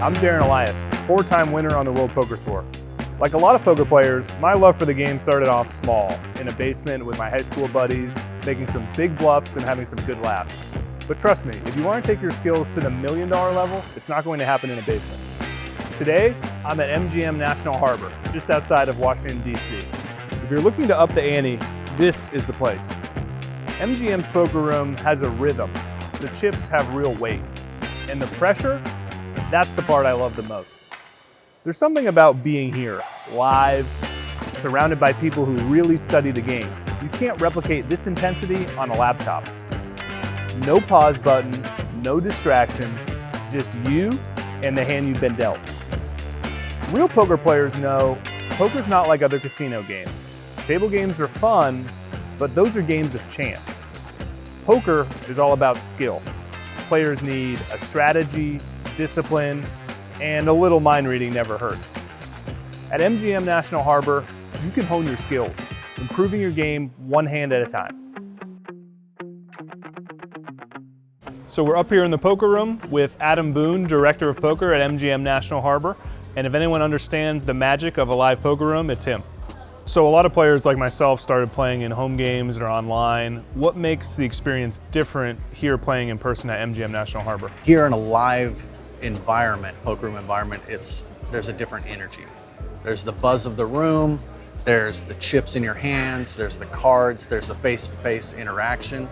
I'm Darren Elias, four-time winner on the World Poker Tour. Like a lot of poker players, my love for the game started off small, in a basement with my high school buddies, making some big bluffs and having some good laughs. But trust me, if you want to take your skills to the $1 million level, it's not going to happen in a basement. Today, I'm at MGM National Harbor, just outside of Washington, D.C. If you're looking to up the ante, this is the place. MGM's poker room has a rhythm. The chips have real weight. And the pressure, that's the part I love the most. There's something about being here, live, surrounded by people who really study the game. You can't replicate this intensity on a laptop. No pause button, no distractions, just you and the hand you've been dealt. Real poker players know poker's not like other casino games. Table games are fun, but those are games of chance. Poker is all about skill. Players need a strategy, discipline, and a little mind reading never hurts. At MGM National Harbor, you can hone your skills, improving your game one hand at a time. So we're up here in the poker room with Adam Boone, Director of Poker at MGM National Harbor. And if anyone understands the magic of a live poker room, it's him. So a lot of players like myself started playing in home games or online. What makes the experience different here playing in person at MGM National Harbor? Here in a live environment, poker room environment, there's a different energy. There's the buzz of the room, there's the chips in your hands, there's the cards, there's the face-to-face interaction.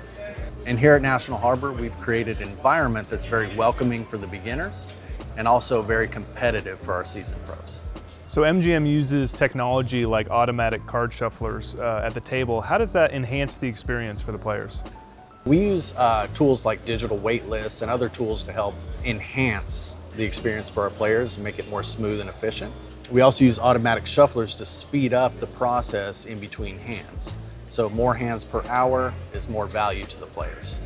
And here at National Harbor, we've created an environment that's very welcoming for the beginners and also very competitive for our seasoned pros. So MGM uses technology like automatic card shufflers at the table. How does that enhance the experience for the players? We use tools like digital wait lists and other tools to help enhance the experience for our players and make it more smooth and efficient. We also use automatic shufflers to speed up the process in between hands. So more hands per hour is more value to the players.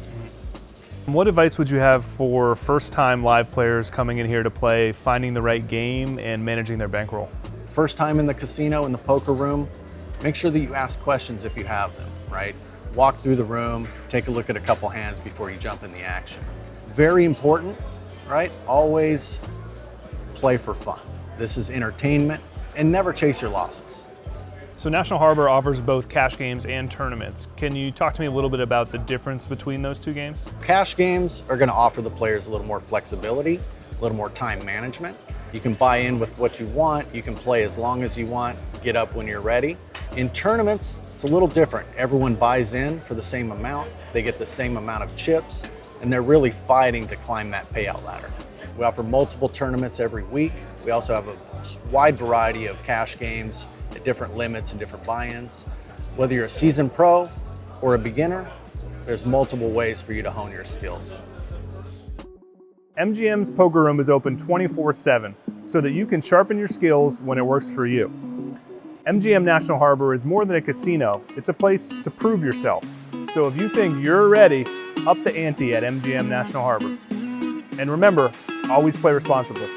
What advice would you have for first-time live players coming in here to play, finding the right game and managing their bankroll? First time in the casino, in the poker room, make sure that you ask questions if you have them, right? Walk through the room, take a look at a couple hands before you jump in the action. Very important, right? Always play for fun. This is entertainment, and never chase your losses. So National Harbor offers both cash games and tournaments. Can you talk to me a little bit about the difference between those two games? Cash games are going to offer the players a little more flexibility, a little more time management. You can buy in with what you want, you can play as long as you want, get up when you're ready. In tournaments, it's a little different. Everyone buys in for the same amount, they get the same amount of chips, and they're really fighting to climb that payout ladder. We offer multiple tournaments every week. We also have a wide variety of cash games at different limits and different buy-ins. Whether you're a seasoned pro or a beginner, there's multiple ways for you to hone your skills. MGM's poker room is open 24/7 so that you can sharpen your skills when it works for you. MGM National Harbor is more than a casino, it's a place to prove yourself. So if you think you're ready, up the ante at MGM National Harbor. And remember, always play responsibly.